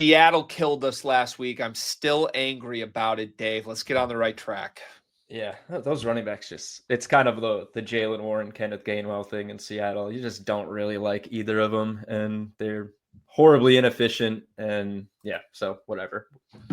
Seattle killed us last week. I'm still angry about it, Dave. Let's get on the right track. Yeah, those running backs it's kind of the Jalen Warren, Kenneth Gainwell thing in Seattle. You just don't really like either of them, and they're horribly inefficient. And yeah, so whatever.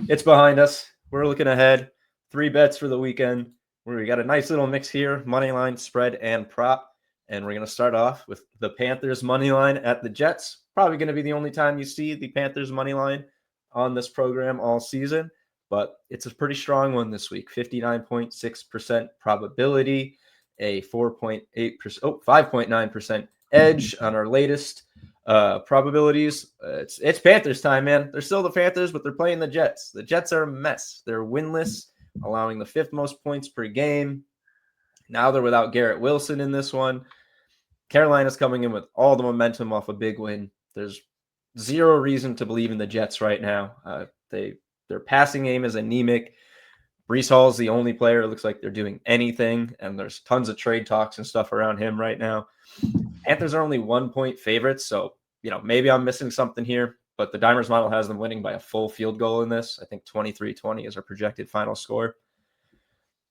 It's behind us. We're looking ahead. 3 bets for the weekend. We got a nice little mix here: money line, spread, and prop. And we're going to start off with the Panthers money line at the Jets. Probably going to be the only time you see the Panthers money line on this program all season, but it's a pretty strong one this week. 59.6% probability, a 5.9% edge on our latest probabilities. It's Panthers time, man. They're still the Panthers, but they're playing the Jets. The Jets are a mess. They're winless, allowing the 5th most points per game. Now they're without Garrett Wilson in this one. Carolina's coming in with all the momentum off a big win. There's zero reason to believe in the Jets right now. Their passing game is anemic. Breece Hall is the only player it looks like they're doing anything, and there's tons of trade talks and stuff around him right now. Panthers are only 1-point favorites, so maybe I'm missing something here, but the Dimers model has them winning by a full field goal in this. I think 23-20 is our projected final score.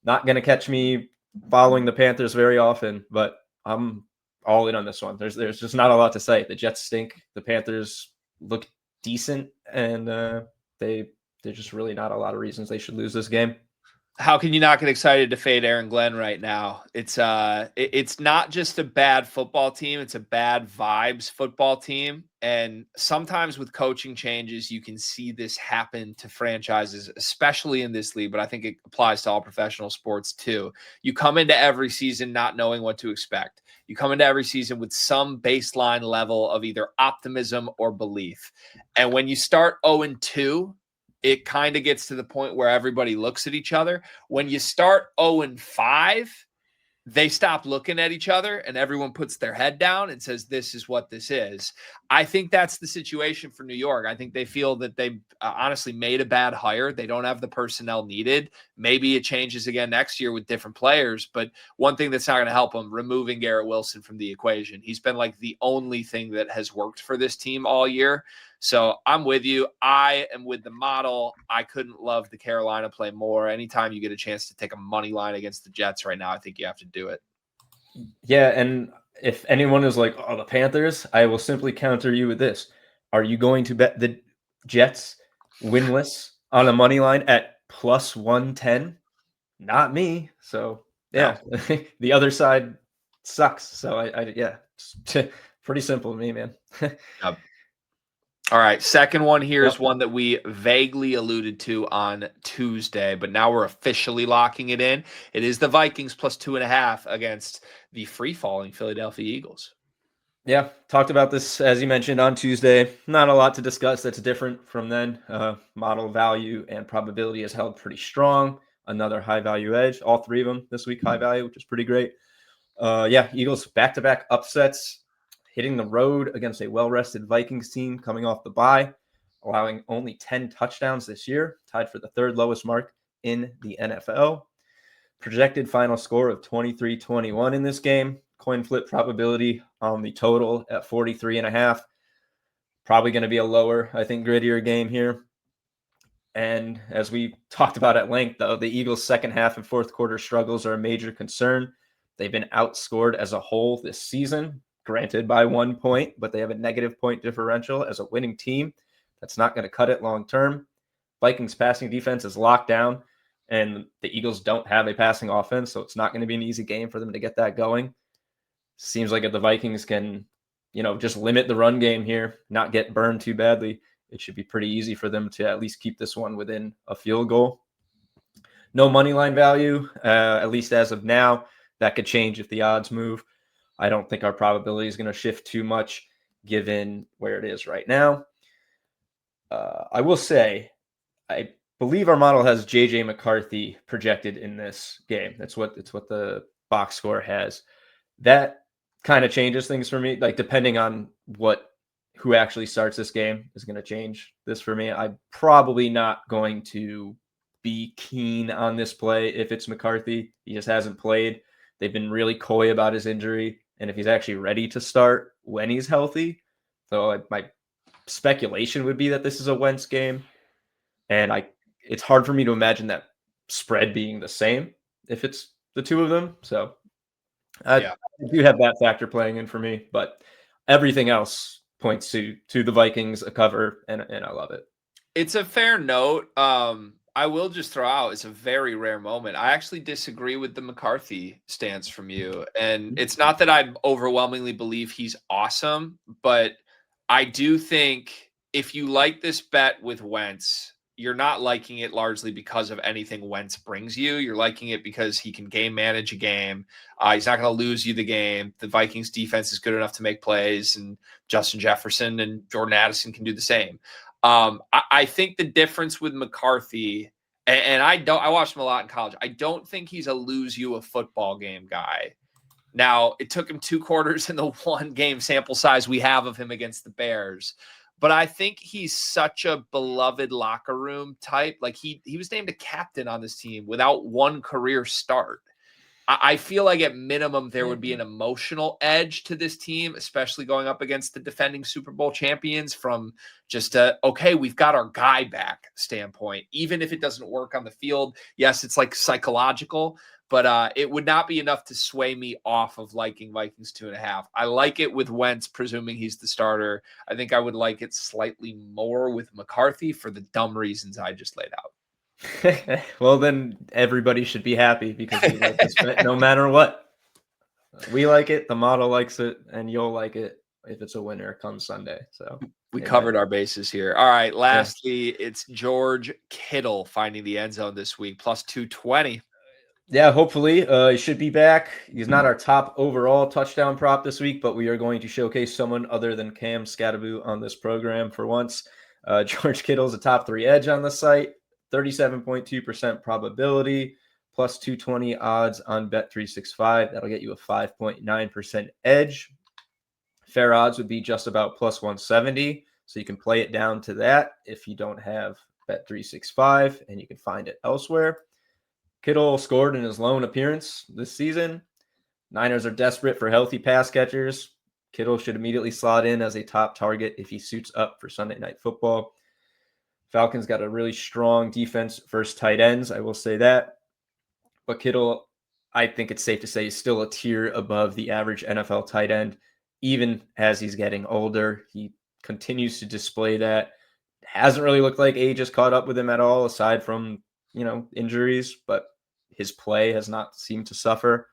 Not going to catch me following the Panthers very often, but I'm all in on this one. There's just not a lot to say. The Jets stink. The Panthers look decent, and there's just really not a lot of reasons they should lose this game. How can you not get excited to fade Aaron Glenn right now? It's not just a bad football team. It's a bad vibes football team. And sometimes with coaching changes, you can see this happen to franchises, especially in this league, but I think it applies to all professional sports too. You come into every season not knowing what to expect. You come into every season with some baseline level of either optimism or belief. And when you start 0-2, it kind of gets to the point where everybody looks at each other. When you start 0-5, they stop looking at each other and everyone puts their head down and says, this is what this is. I think that's the situation for New York. I think they feel that they honestly made a bad hire. They don't have the personnel needed. Maybe it changes again next year with different players, but one thing that's not going to help them, removing Garrett Wilson from the equation. He's been like the only thing that has worked for this team all year. So I'm with you. I am with the model. I couldn't love the Carolina play more. Anytime you get a chance to take a money line against the Jets right now, I think you have to do it. Yeah, and if anyone is like, oh, the Panthers, I will simply counter you with this. Are you going to bet the Jets winless on a money line at plus 110? Not me. So, yeah, no. The other side sucks. So, yeah, it's pretty simple to me, man. Yep. All right, second one here is one that we vaguely alluded to on Tuesday, but now we're officially locking it in. It is the Vikings plus 2.5 against the free-falling Philadelphia Eagles. Yeah, talked about this, as you mentioned, on Tuesday. Not a lot to discuss that's different from then. Model value and probability is held pretty strong. Another high-value edge. All 3 of them this week high value, which is pretty great. Eagles back-to-back upsets, hitting the road against a well-rested Vikings team coming off the bye, allowing only 10 touchdowns this year, tied for the 3rd lowest mark in the NFL. Projected final score of 23-21 in this game. Coin flip probability on the total at 43.5. Probably going to be a lower, I think, grittier game here. And as we talked about at length, though, the Eagles' second half and fourth quarter struggles are a major concern. They've been outscored as a whole this season, granted by 1 point, but they have a negative point differential as a winning team. That's not going to cut it long term. Vikings passing defense is locked down, and the Eagles don't have a passing offense, so it's not going to be an easy game for them to get that going. Seems like if the Vikings can, just limit the run game here, not get burned too badly, it should be pretty easy for them to at least keep this one within a field goal. No money line value, at least as of now. That could change if the odds move. I don't think our probability is going to shift too much given where it is right now. I will say, I believe our model has J.J. McCarthy projected in this game. It's what the box score has. That kind of changes things for me. Like, depending on who actually starts this game is going to change this for me. I'm probably not going to be keen on this play if it's McCarthy. He just hasn't played. They've been really coy about his injury, and if he's actually ready to start when he's healthy, so I might speculation would be that this is a Wentz game. And it's hard for me to imagine that spread being the same if it's the two of them. So I do have that factor playing in for me, but everything else points to the Vikings, a cover, and I love it. It's a fair note. I will just throw out, it's a very rare moment. I actually disagree with the McCarthy stance from you. And it's not that I overwhelmingly believe he's awesome, but I do think if you like this bet with Wentz, you're not liking it largely because of anything Wentz brings you. You're liking it because he can game manage a game. He's not going to lose you the game. The Vikings defense is good enough to make plays, and Justin Jefferson and Jordan Addison can do the same. I think the difference with McCarthy, and I watched him a lot in college. I don't think he's a lose you a football game guy. Now, it took him 2 quarters in the 1 game sample size we have of him against the Bears. But I think he's such a beloved locker room type. Like he was named a captain on this team without 1 career start. I feel like at minimum there would be an emotional edge to this team, especially going up against the defending Super Bowl champions, from just okay, we've got our guy back standpoint. Even if it doesn't work on the field, yes, it's like psychological, but it would not be enough to sway me off of liking Vikings 2.5. I like it with Wentz, presuming he's the starter. I think I would like it slightly more with McCarthy for the dumb reasons I just laid out. Well, then everybody should be happy because we like this bet no matter what. We like it, the model likes it, and you'll like it if it's a winner come Sunday. So we covered our bases here. All right, lastly, it's George Kittle finding the end zone this week, plus 220. Yeah, hopefully he should be back. He's not our top overall touchdown prop this week, but we are going to showcase someone other than Cam Scatterbo on this program for once. George Kittle's a top 3 edge on the site. 37.2% probability, plus 220 odds on Bet365. That'll get you a 5.9% edge. Fair odds would be just about plus 170. So you can play it down to that if you don't have Bet365, and you can find it elsewhere. Kittle scored in his lone appearance this season. Niners are desperate for healthy pass catchers. Kittle should immediately slot in as a top target if he suits up for Sunday Night Football. Falcons got a really strong defense versus tight ends, I will say that. But Kittle, I think it's safe to say, is still a tier above the average NFL tight end, even as he's getting older. He continues to display that. Hasn't really looked like age has caught up with him at all, aside from, injuries, but his play has not seemed to suffer.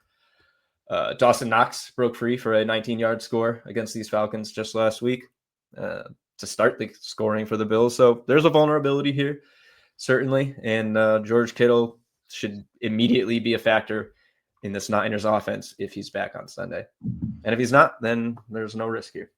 Dawson Knox broke free for a 19-yard score against these Falcons just last week. To start the scoring for the Bills. So there's a vulnerability here, certainly. And George Kittle should immediately be a factor in this Niners offense if he's back on Sunday. And if he's not, then there's no risk here.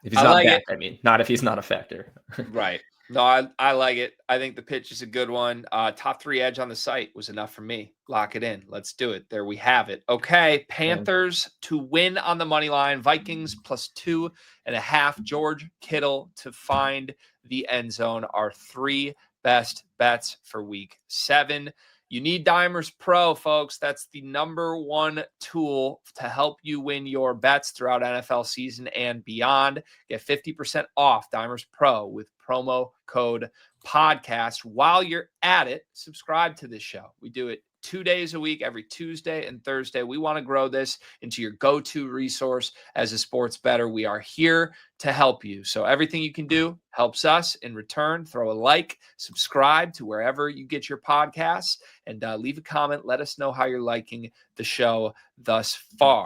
If he's not back, not if he's not a factor. Right. No, I like it. I think the pitch is a good one. Top 3 edge on the site was enough for me. Lock it in. Let's do it. There we have it. Okay. Panthers to win on the money line. Vikings plus 2.5. George Kittle to find the end zone. Our 3 best bets for week 7. You need Dimers Pro, folks. That's the #1 tool to help you win your bets throughout NFL season and beyond. Get 50% off Dimers Pro with promo code podcast. While you're at it, subscribe to this show. We do it 2 days a week, every Tuesday and Thursday. We want to grow this into your go-to resource as a sports bettor. We are here to help you. So everything you can do helps us. In return, throw a like, subscribe to wherever you get your podcasts, and leave a comment. Let us know how you're liking the show thus far.